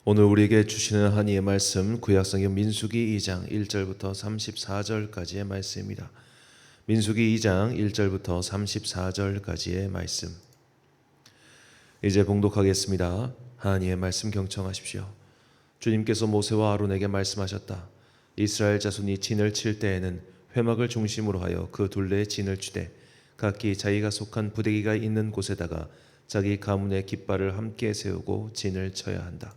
오늘 우리에게 주시는 하나님의 말씀 구약성경 민수기 2장 1절부터 34절까지의 말씀입니다. 민수기 2장 1절부터 34절까지의 말씀. 이제 봉독하겠습니다. 하나님의 말씀 경청하십시오. 주님께서 모세와 아론에게 말씀하셨다. 이스라엘 자손이 진을 칠 때에는 회막을 중심으로 하여 그 둘레에 진을 치되 각기 자기가 속한 부대기가 있는 곳에다가 자기 가문의 깃발을 함께 세우고 진을 쳐야 한다.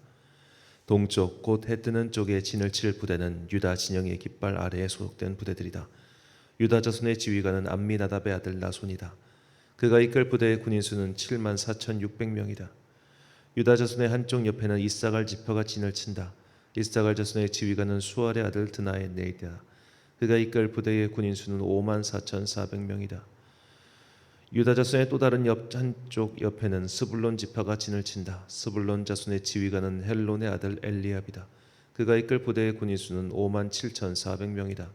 동쪽 곧 해 뜨는 쪽에 진을 칠 부대는 유다 진영의 깃발 아래에 소속된 부대들이다. 유다 자손의 지휘관은 암미나답의 아들 나손이다. 그가 이끌 부대의 군인 수는 74,600명이다. 유다 자손의 한쪽 옆에는 이사갈 지파가 진을 친다. 이사갈 자손의 지휘관은 수알의 아들 드나의 네이다. 그가 이끌 부대의 군인 수는 54,400명이다. 유다 자손의 또 다른 한쪽 옆에는 스불론 지파가 진을 친다. 스불론 자손의 지휘관은 헬론의 아들 엘리압이다. 그가 이끌 부대의 군인 수는 57,400명이다.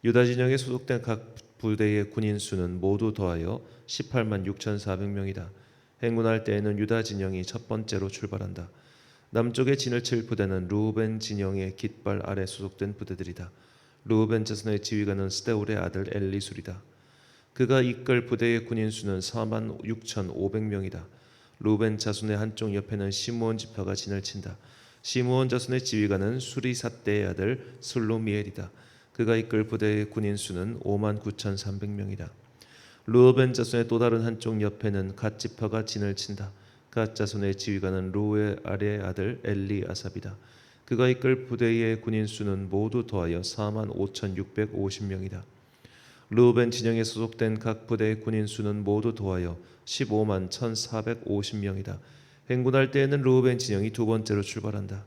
유다 진영에 소속된 각 부대의 군인 수는 모두 더하여 186,400명이다. 행군할 때에는 유다 진영이 첫 번째로 출발한다. 남쪽에 진을 칠 부대는 르우벤 진영의 깃발 아래 소속된 부대들이다. 르우벤 자손의 지휘관은 스데울의 아들 엘리술이다. 그가 이끌 부대의 군인 수는 46,500명이다. 루벤 자손의 한쪽 옆에는 시므온 지파가 진을 친다. 시므온 자손의 지휘관은 수리삿대의 아들 슬로미엘이다. 그가 이끌 부대의 군인 수는 59,300명이다. 루벤 자손의 또 다른 한쪽 옆에는 갓 지파가 진을 친다. 갓 자손의 지휘관은 루의 아들 엘리아삽이다. 그가 이끌 부대의 군인 수는 모두 더하여 45,650명이다. 르우벤 진영에 소속된 각 부대의 군인 수는 모두 더하여 151,450명이다. 행군할 때에는 르우벤 진영이 두 번째로 출발한다.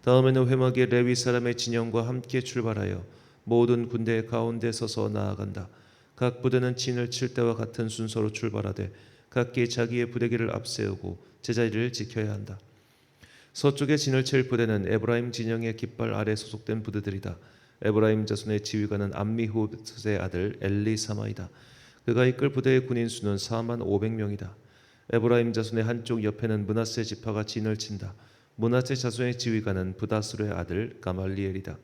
다음에는 회막의 레위 사람의 진영과 함께 출발하여 모든 군대 가운데 서서 나아간다. 각 부대는 진을 칠 때와 같은 순서로 출발하되 각기 자기의 부대기를 앞세우고 제자리를 지켜야 한다. 서쪽에 진을 칠 부대는 에브라임 진영의 깃발 아래 소속된 부대들이다. 에브라임 자손의 지휘관은 암미후드의 아들 엘리사마이다. 그가 이끌 부대의 군인 수는 45,000명이다. 에브라임 자손의 한쪽 옆에는 므낫세 지파가 진을 친다. 므낫세 자손의 지휘관은 브다스루의 아들 가말리엘이다.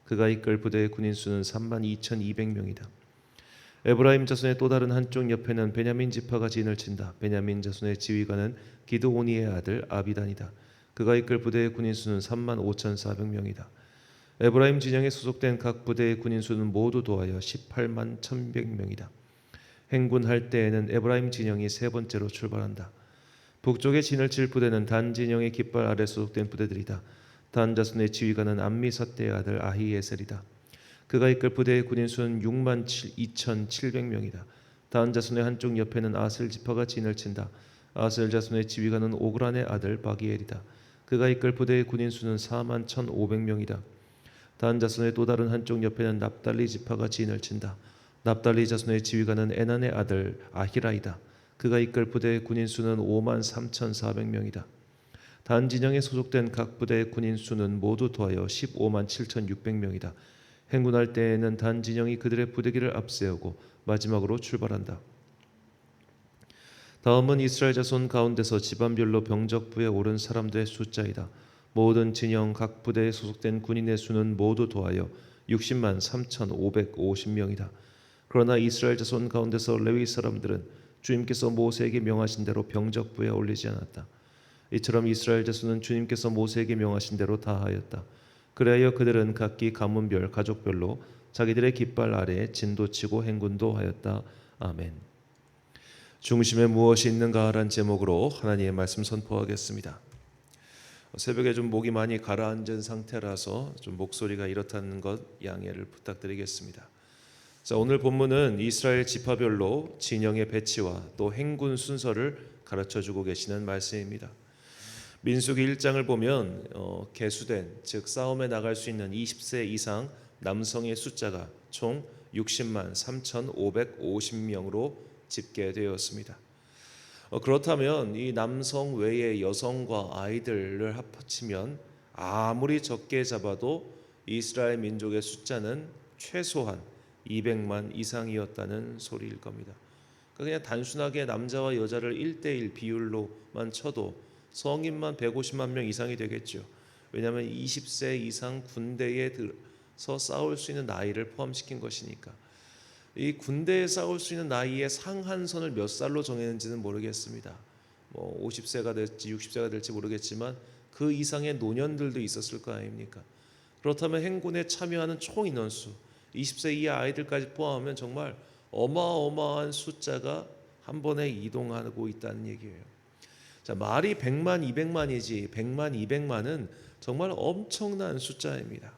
그가 이끌 부대의 군인 수는 32,200명이다. 에브라임 자손의 또 다른 한쪽 옆에는 베냐민 지파가 진을 친다. 베냐민 자손의 지휘관은 기드오니의 아들 아비단이다. 그가 이끌 부대의 군인 수는 35,400명이다. 에브라임 진영에 소속된 각 부대의 군인 수는 모두 더하여 181,100명이다. 행군할 때에는 에브라임 진영이 세 번째로 출발한다. 북쪽에 진을 칠 부대는 단 진영의 깃발 아래 소속된 부대들이다. 단 자손의 지휘관은 암미삿대의 아들 아히에셀이다. 그가 이끌 부대의 군인 수는 62,700명이다. 단 자손의 한쪽 옆에는 아셀 지파가 진을 친다. 아셀 자손의 지휘관은 오그란의 아들 바기엘이다. 그가 이끌 부대의 군인 수는 41,500명이다. 단 자손의 또 다른 한쪽 옆에는 납달리 지파가 진을 친다. 납달리 자손의 지휘관은 에난의 아들 아히라이다. 그가 이끌 부대의 군인 수는 53,400명이다. 단 진영에 소속된 각 부대의 군인 수는 모두 더하여 157,600명이다. 행군할 때에는 단 진영이 그들의 부대기를 앞세우고 마지막으로 출발한다. 다음은 이스라엘 자손 가운데서 집안별로 병적부에 오른 사람들의 숫자이다. 모든 진영 각 부대에 소속된 군인의 수는 모두 더하여 603,550명이다. 그러나 이스라엘 자손 가운데서 레위 사람들은 주님께서 모세에게 명하신 대로 병적부에 올리지 않았다. 이처럼 이스라엘 자손은 주님께서 모세에게 명하신 대로 다 하였다. 그리하여 그들은 각기 가문별 가족별로 자기들의 깃발 아래에 진도 치고 행군도 하였다. 아멘. 중심에 무엇이 있는가라는 제목으로 하나님의 말씀 선포하겠습니다. 새벽에 좀 목이 많이 가라앉은 상태라서 좀 목소리가 이렇다는 것 양해를 부탁드리겠습니다. 자, 오늘 본문은 이스라엘 지파별로 진영의 배치와 또 행군 순서를 가르쳐주고 계시는 말씀입니다. 민수기 1장을 보면 계수된 즉 싸움에 나갈 수 있는 20세 이상 남성의 숫자가 총 603,550명으로 집계되었습니다. 그렇다면 이 남성 외의 여성과 아이들을 합치면 아무리 적게 잡아도 이스라엘 민족의 숫자는 최소한 200만 이상이었다는 소리일 겁니다. 그냥 단순하게 남자와 여자를 1대1 비율로만 쳐도 성인만 150만 명 이상이 되겠죠. 왜냐하면 20세 이상 군대에 들어서 싸울 수 있는 나이를 포함시킨 것이니까. 이 군대에 싸울 수 있는 나이의 상한선을 몇 살로 정했는지는 모르겠습니다. 뭐 50세가 될지 60세가 될지 모르겠지만 그 이상의 노년들도 있었을 거 아닙니까? 그렇다면 행군에 참여하는 총 인원수 20세 이하 아이들까지 포함하면 정말 어마어마한 숫자가 한 번에 이동하고 있다는 얘기예요. 자, 말이 100만, 200만이지 100만, 200만은 정말 엄청난 숫자입니다.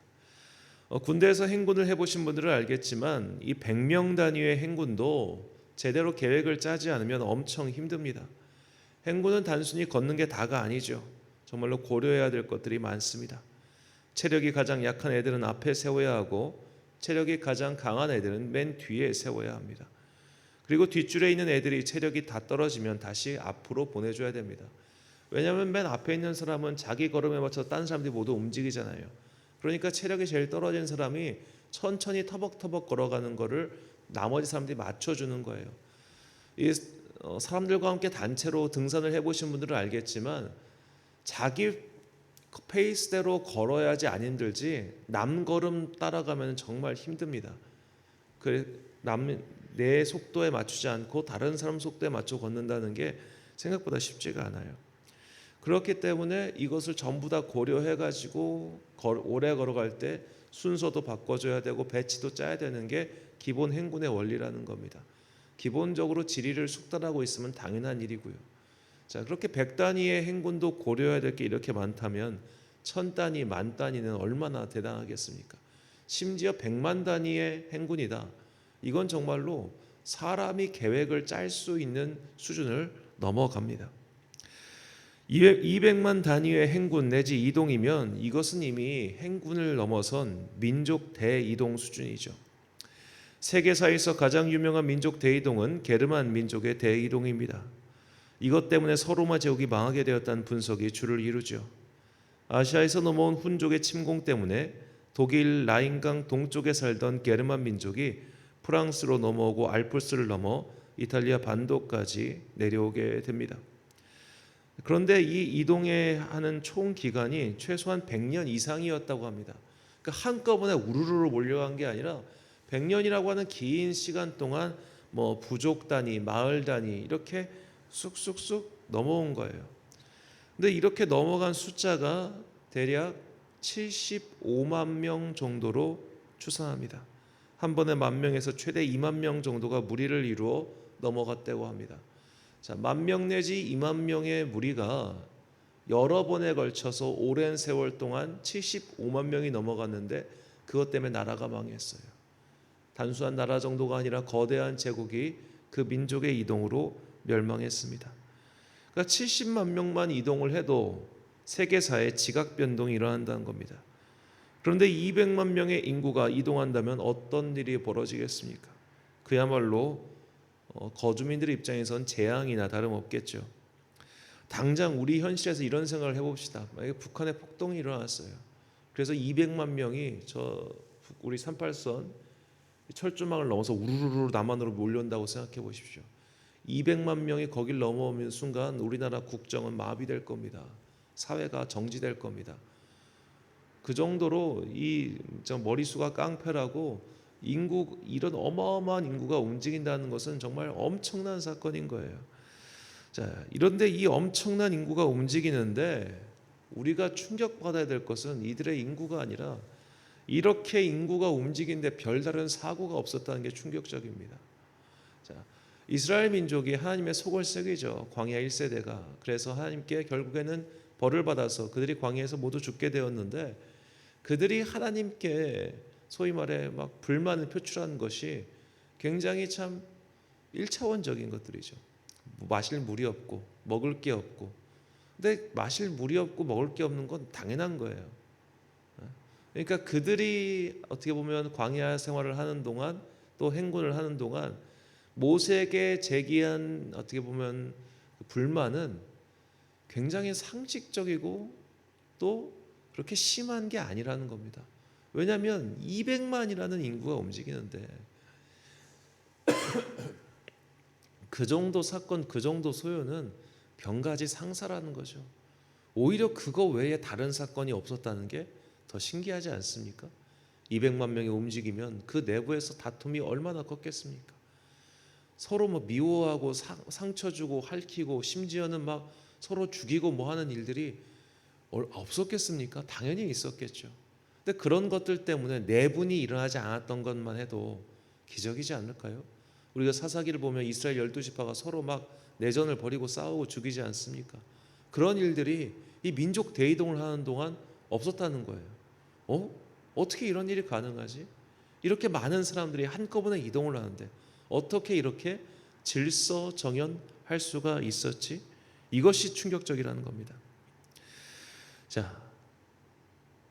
군대에서 행군을 해보신 분들은 알겠지만 이 100명 단위의 행군도 제대로 계획을 짜지 않으면 엄청 힘듭니다. 행군은 단순히 걷는 게 다가 아니죠. 정말로 고려해야 될 것들이 많습니다. 체력이 가장 약한 애들은 앞에 세워야 하고 체력이 가장 강한 애들은 맨 뒤에 세워야 합니다. 그리고 뒷줄에 있는 애들이 체력이 다 떨어지면 다시 앞으로 보내줘야 됩니다. 왜냐하면 맨 앞에 있는 사람은 자기 걸음에 맞춰서 다른 사람들이 모두 움직이잖아요. 그러니까 체력이 제일 떨어진 사람이 천천히 터벅터벅 걸어가는 거를 나머지 사람들이 맞춰주는 거예요. 이 사람들과 함께 단체로 등산을 해보신 분들은 알겠지만 자기 페이스대로 걸어야지 안 힘들지 남 걸음 따라가면 정말 힘듭니다. 내 속도에 맞추지 않고 다른 사람 속도에 맞춰 걷는다는 게 생각보다 쉽지가 않아요. 그렇기 때문에 이것을 전부 다 고려해가지고 오래 걸어갈 때 순서도 바꿔줘야 되고 배치도 짜야 되는 게 기본 행군의 원리라는 겁니다. 기본적으로 지리를 숙달하고 있으면 당연한 일이고요. 자, 그렇게 100단위의 행군도 고려해야 될 게 이렇게 많다면 1000단위, 만 단위는 얼마나 대단하겠습니까? 심지어 100만 단위의 행군이다. 이건 정말로 사람이 계획을 짤 수 있는 수준을 넘어갑니다. 200만 단위의 행군 내지 이동이면 이것은 이미 행군을 넘어선 민족 대이동 수준이죠. 세계사에서 가장 유명한 민족 대이동은 게르만 민족의 대이동입니다. 이것 때문에 서로마 제국이 망하게 되었다는 분석이 주를 이루죠. 아시아에서 넘어온 훈족의 침공 때문에 독일 라인강 동쪽에 살던 게르만 민족이 프랑스로 넘어오고 알프스를 넘어 이탈리아 반도까지 내려오게 됩니다. 그런데 이 이동에 하는 총 기간이 최소한 100년 이상이었다고 합니다. 그러니까 한꺼번에 우르르 몰려간 게 아니라 100년이라고 하는 긴 시간 동안 뭐 부족 단위, 마을 단위 이렇게 쑥쑥쑥 넘어온 거예요. 근데 이렇게 넘어간 숫자가 대략 75만 명 정도로 추산합니다. 한 번에 10,000명에서 최대 2만 명 정도가 무리를 이루어 넘어갔다고 합니다. 자, 10,000명 내지 2만 명의 무리가 여러 번에 걸쳐서 오랜 세월 동안 75만 명이 넘어갔는데 그것 때문에 나라가 망했어요. 단순한 나라 정도가 아니라 거대한 제국이 그 민족의 이동으로 멸망했습니다. 그러니까 70만 명만 이동을 해도 세계사에 지각 변동이 일어난다는 겁니다. 그런데 200만 명의 인구가 이동한다면 어떤 일이 벌어지겠습니까? 그야말로 거주민들의 입장에선 재앙이나 다름없겠죠. 당장 우리 현실에서 이런 생각을 해봅시다. 만약에 북한에 폭동이 일어났어요. 그래서 200만 명이 우리 38선 철조망을 넘어서 우르르 남한으로 몰려온다고 생각해 보십시오. 200만 명이 거길 넘어오는 순간 우리나라 국정은 마비될 겁니다. 사회가 정지될 겁니다. 그 정도로 이 머리수가 깡패라고 이런 어마어마한 인구가 움직인다는 것은 정말 엄청난 사건인 거예요. 자, 이런데 이 엄청난 인구가 움직이는데 우리가 충격받아야 될 것은 이들의 인구가 아니라 이렇게 인구가 움직이는데 별다른 사고가 없었다는 게 충격적입니다. 자, 이스라엘 민족이 하나님의 속을 썩이죠. 광야 1세대가. 그래서 하나님께 결국에는 벌을 받아서 그들이 광야에서 모두 죽게 되었는데 그들이 하나님께 소위 말해 막 불만을 표출한 것이 굉장히 참 1차원적인 것들이죠. 마실 물이 없고 먹을 게 없고. 근데 마실 물이 없고 먹을 게 없는 건 당연한 거예요. 그러니까 그들이 어떻게 보면 광야 생활을 하는 동안 또 행군을 하는 동안 모세에게 제기한 어떻게 보면 불만은 굉장히 상식적이고 또 그렇게 심한 게 아니라는 겁니다. 왜냐하면 200만이라는 인구가 움직이는데 그 정도 사건, 그 정도 소요는 병가지 상사라는 거죠. 오히려 그거 외에 다른 사건이 없었다는 게 더 신기하지 않습니까? 200만 명이 움직이면 그 내부에서 다툼이 얼마나 컸겠습니까? 서로 뭐 미워하고 상처 주고 핥히고 심지어는 막 서로 죽이고 뭐 하는 일들이 없었겠습니까? 당연히 있었겠죠. 근데 그런 것들 때문에 내분이 일어나지 않았던 것만 해도 기적이지 않을까요? 우리가 사사기를 보면 이스라엘 12지파가 서로 막 내전을 벌이고 싸우고 죽이지 않습니까? 그런 일들이 이 민족 대이동을 하는 동안 없었다는 거예요. 어떻게 이런 일이 가능하지? 이렇게 많은 사람들이 한꺼번에 이동을 하는데 어떻게 이렇게 질서정연할 수가 있었지? 이것이 충격적이라는 겁니다. 자,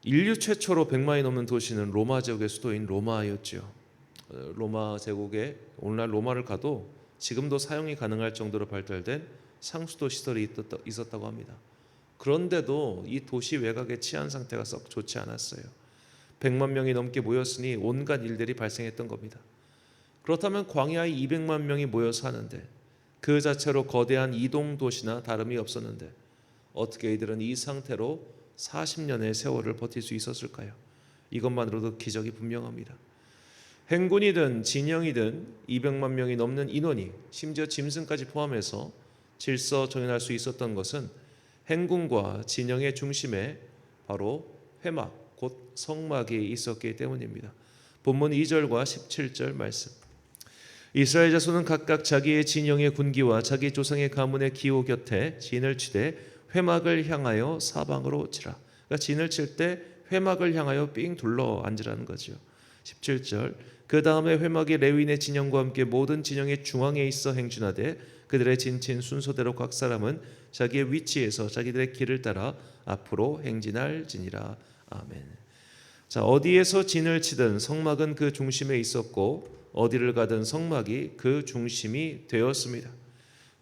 인류 최초로 100만이 넘는 도시는 로마 제국의 수도인 로마였죠. 로마 제국에 오늘날 로마를 가도 지금도 사용이 가능할 정도로 발달된 상수도 시설이 있었다고 합니다. 그런데도 이 도시 외곽의 치안 상태가 썩 좋지 않았어요. 100만 명이 넘게 모였으니 온갖 일들이 발생했던 겁니다. 그렇다면 광야에 200만 명이 모여 사는데 그 자체로 거대한 이동 도시나 다름이 없었는데 어떻게 이들은 이 상태로 40년의 세월을 버틸 수 있었을까요? 이것만으로도 기적이 분명합니다. 행군이든 진영이든 200만 명이 넘는 인원이 심지어 짐승까지 포함해서 질서정연할 수 있었던 것은 행군과 진영의 중심에 바로 회막, 곧 성막이 있었기 때문입니다. 본문 2절과 17절 말씀. 이스라엘 자손은 각각 자기의 진영의 군기와 자기 조상의 가문의 기호 곁에 진을 치되 회막을 향하여 사방으로 치라. 그러니까 진을 칠 때 회막을 향하여 삥 둘러 앉으라는 거죠. 17절. 그 다음에 회막이 레위인의 진영과 함께 모든 진영의 중앙에 있어 행진하되 그들의 진친 순서대로 각 사람은 자기의 위치에서 자기들의 길을 따라 앞으로 행진할지니라. 아멘. 자, 어디에서 진을 치든 성막은 그 중심에 있었고 어디를 가든 성막이 그 중심이 되었습니다.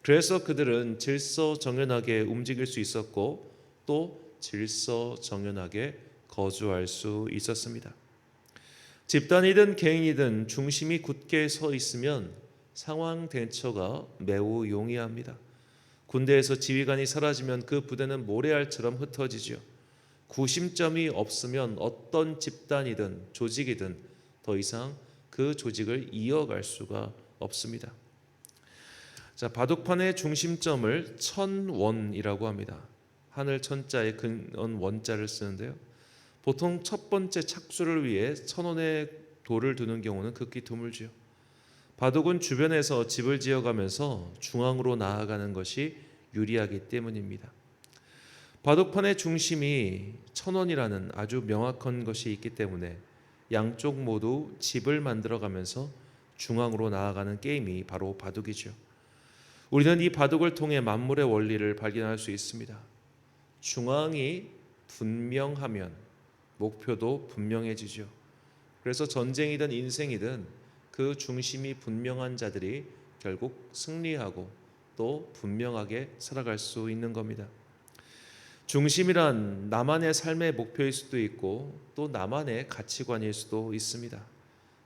그래서 그들은 질서정연하게 움직일 수 있었고 또 질서정연하게 거주할 수 있었습니다. 집단이든 개인이든 중심이 굳게 서 있으면 상황 대처가 매우 용이합니다. 군대에서 지휘관이 사라지면 그 부대는 모래알처럼 흩어지죠. 구심점이 없으면 어떤 집단이든 조직이든 더 이상 그 조직을 이어갈 수가 없습니다. 자, 바둑판의 중심점을 천원이라고 합니다. 하늘 천자에 근원 원자를 쓰는데요. 보통 첫 번째 착수를 위해 천원의 돌을 두는 경우는 극히 드물지요. 바둑은 주변에서 집을 지어가면서 중앙으로 나아가는 것이 유리하기 때문입니다. 바둑판의 중심이 천원이라는 아주 명확한 것이 있기 때문에 양쪽 모두 집을 만들어가면서 중앙으로 나아가는 게임이 바로 바둑이죠. 우리는 이 바둑을 통해 만물의 원리를 발견할 수 있습니다. 중앙이 분명하면 목표도 분명해지죠. 그래서 전쟁이든 인생이든 그 중심이 분명한 자들이 결국 승리하고 또 분명하게 살아갈 수 있는 겁니다. 중심이란 나만의 삶의 목표일 수도 있고 또 나만의 가치관일 수도 있습니다.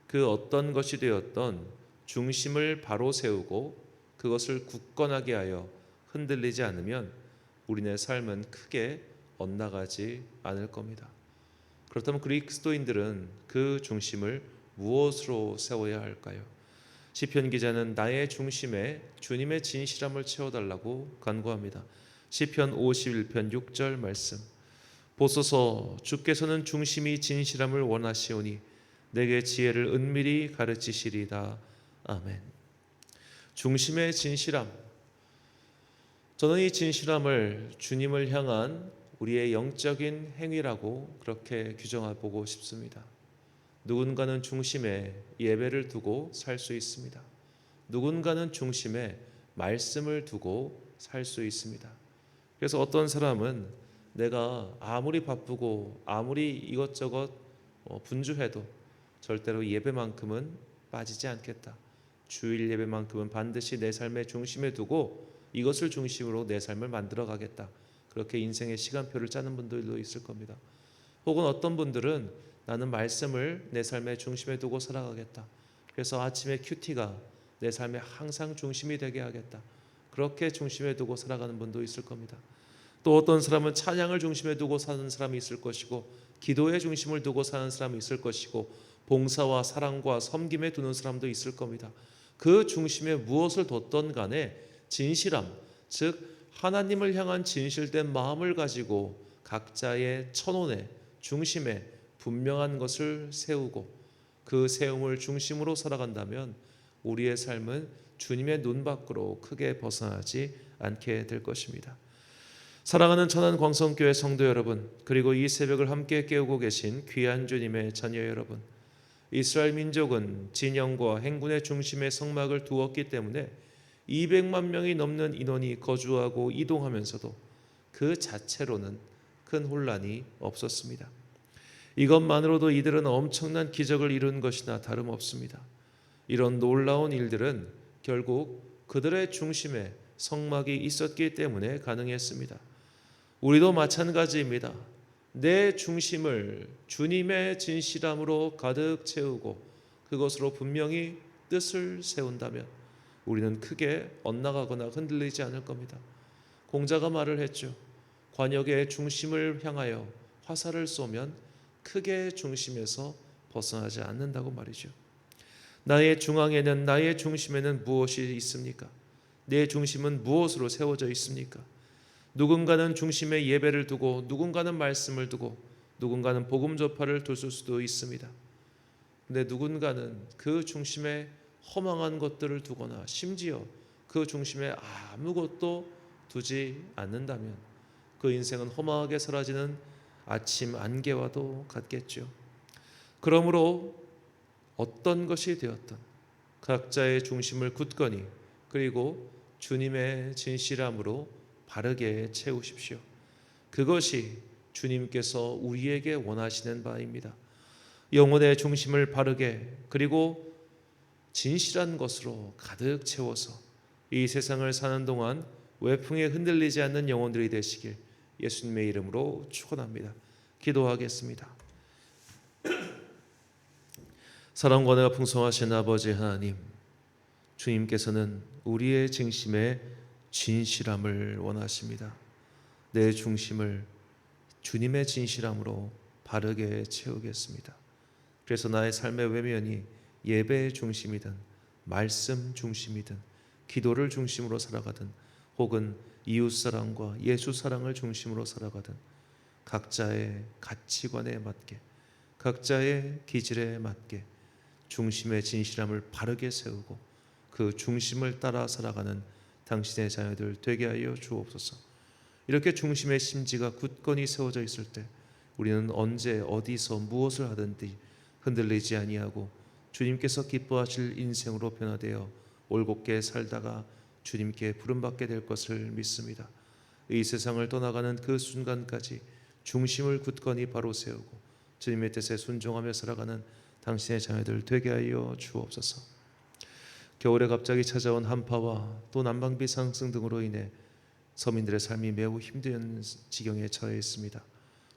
그 어떤 것이 되었던 중심을 바로 세우고 그것을 굳건하게 하여 흔들리지 않으면 우리네 삶은 크게 엇나가지 않을 겁니다. 그렇다면 그리스도인들은 그 중심을 무엇으로 세워야 할까요? 시편 기자는 나의 중심에 주님의 진실함을 채워달라고 간구합니다. 시편 51편 6절 말씀. 보소서 주께서는 중심이 진실함을 원하시오니 내게 지혜를 은밀히 가르치시리다. 아멘. 중심의 진실함. 저는 이 진실함을 주님을 향한 우리의 영적인 행위라고 그렇게 규정해보고 싶습니다. 누군가는 중심에 예배를 두고 살 수 있습니다. 누군가는 중심에 말씀을 두고 살 수 있습니다. 그래서 어떤 사람은 내가 아무리 바쁘고 아무리 이것저것 분주해도 절대로 예배만큼은 빠지지 않겠다. 주일 예배만큼은 반드시 내 삶의 중심에 두고 이것을 중심으로 내 삶을 만들어 가겠다. 그렇게 인생의 시간표를 짜는 분들도 있을 겁니다. 혹은 어떤 분들은 나는 말씀을 내 삶의 중심에 두고 살아가겠다. 그래서 아침에 큐티가 내 삶의 항상 중심이 되게 하겠다. 그렇게 중심에 두고 살아가는 분도 있을 겁니다. 또 어떤 사람은 찬양을 중심에 두고 사는 사람이 있을 것이고, 기도의 중심을 두고 사는 사람이 있을 것이고, 봉사와 사랑과 섬김에 두는 사람도 있을 겁니다. 그 중심에 무엇을 뒀던 간에 진실함, 즉 하나님을 향한 진실된 마음을 가지고 각자의 천원에 중심에 분명한 것을 세우고 그 세움을 중심으로 살아간다면 우리의 삶은 주님의 눈 밖으로 크게 벗어나지 않게 될 것입니다. 사랑하는 천안광성교회 성도 여러분, 그리고 이 새벽을 함께 깨우고 계신 귀한 주님의 자녀 여러분, 이스라엘 민족은 진영과 행군의 중심에 성막을 두었기 때문에 200만 명이 넘는 인원이 거주하고 이동하면서도 그 자체로는 큰 혼란이 없었습니다. 이것만으로도 이들은 엄청난 기적을 이룬 것이나 다름없습니다. 이런 놀라운 일들은 결국 그들의 중심에 성막이 있었기 때문에 가능했습니다. 우리도 마찬가지입니다. 내 중심을 주님의 진실함으로 가득 채우고 그것으로 분명히 뜻을 세운다면 우리는 크게 엇나가거나 흔들리지 않을 겁니다. 공자가 말을 했죠. 관역의 중심을 향하여 화살을 쏘면 크게 중심에서 벗어나지 않는다고 말이죠. 나의 중앙에는, 나의 중심에는 무엇이 있습니까? 내 중심은 무엇으로 세워져 있습니까? 누군가는 중심에 예배를 두고, 누군가는 말씀을 두고, 누군가는 복음 전파를 둘 수도 있습니다. 근데 누군가는 그 중심에 허망한 것들을 두거나 심지어 그 중심에 아무것도 두지 않는다면 그 인생은 허망하게 사라지는 아침 안개와도 같겠죠. 그러므로 어떤 것이 되었든 각자의 중심을 굳건히, 그리고 주님의 진실함으로 바르게 채우십시오. 그것이 주님께서 우리에게 원하시는 바입니다. 영혼의 중심을 바르게, 그리고 진실한 것으로 가득 채워서 이 세상을 사는 동안 외풍에 흔들리지 않는 영혼들이 되시길 예수님의 이름으로 축원합니다. 기도하겠습니다. 사랑과 은혜가 풍성하신 아버지 하나님, 주님께서는 우리의 중심에 진실함을 원하십니다. 내 중심을 주님의 진실함으로 바르게 채우겠습니다. 그래서 나의 삶의 외면이 예배의 중심이든 말씀 중심이든 기도를 중심으로 살아가든 혹은 이웃사랑과 예수사랑을 중심으로 살아가든 각자의 가치관에 맞게, 각자의 기질에 맞게 중심의 진실함을 바르게 세우고 그 중심을 따라 살아가는 당신의 자녀들 되게 하여 주옵소서. 이렇게 중심의 심지가 굳건히 세워져 있을 때 우리는 언제 어디서 무엇을 하든지 흔들리지 아니하고 주님께서 기뻐하실 인생으로 변화되어 올곧게 살다가 주님께 부름받게 될 것을 믿습니다. 이 세상을 떠나가는 그 순간까지 중심을 굳건히 바로 세우고 주님의 뜻에 순종하며 살아가는 당신의 자녀들 되게 하여 주옵소서. 겨울에 갑자기 찾아온 한파와 또 난방비 상승 등으로 인해 서민들의 삶이 매우 힘든 지경에 처해 있습니다.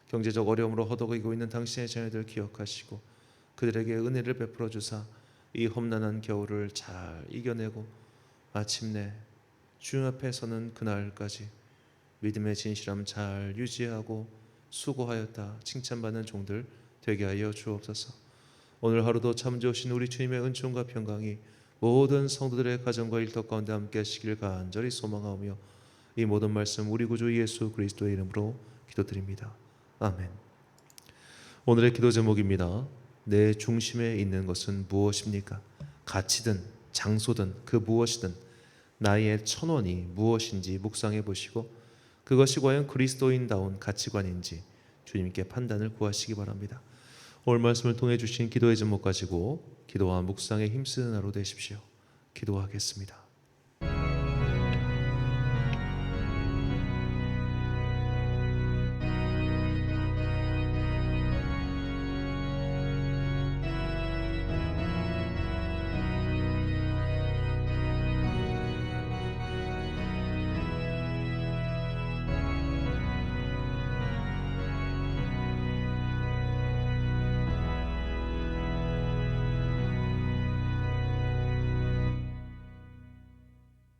경제적 어려움으로 허덕이고 있는 당신의 자녀들 기억하시고 그들에게 은혜를 베풀어 주사 이 험난한 겨울을 잘 이겨내고 마침내 주님 앞에 서는 그날까지 믿음의 진실함 잘 유지하고 수고하였다 칭찬받는 종들 되게 하여 주옵소서. 오늘 하루도 참 좋으신 우리 주님의 은총과 평강이 모든 성도들의 가정과 일터 가운데 함께 하시길 간절히 소망하오며 이 모든 말씀 우리 구주 예수 그리스도의 이름으로 기도드립니다. 아멘. 오늘의 기도 제목입니다. 내 중심에 있는 것은 무엇입니까? 가치든 장소든 그 무엇이든 나의 천원이 무엇인지 묵상해 보시고 그것이 과연 그리스도인다운 가치관인지 주님께 판단을 구하시기 바랍니다. 오늘 말씀을 통해 주신 기도의 제목 가지고 기도와 묵상에 힘쓰는 하루 되십시오. 기도하겠습니다.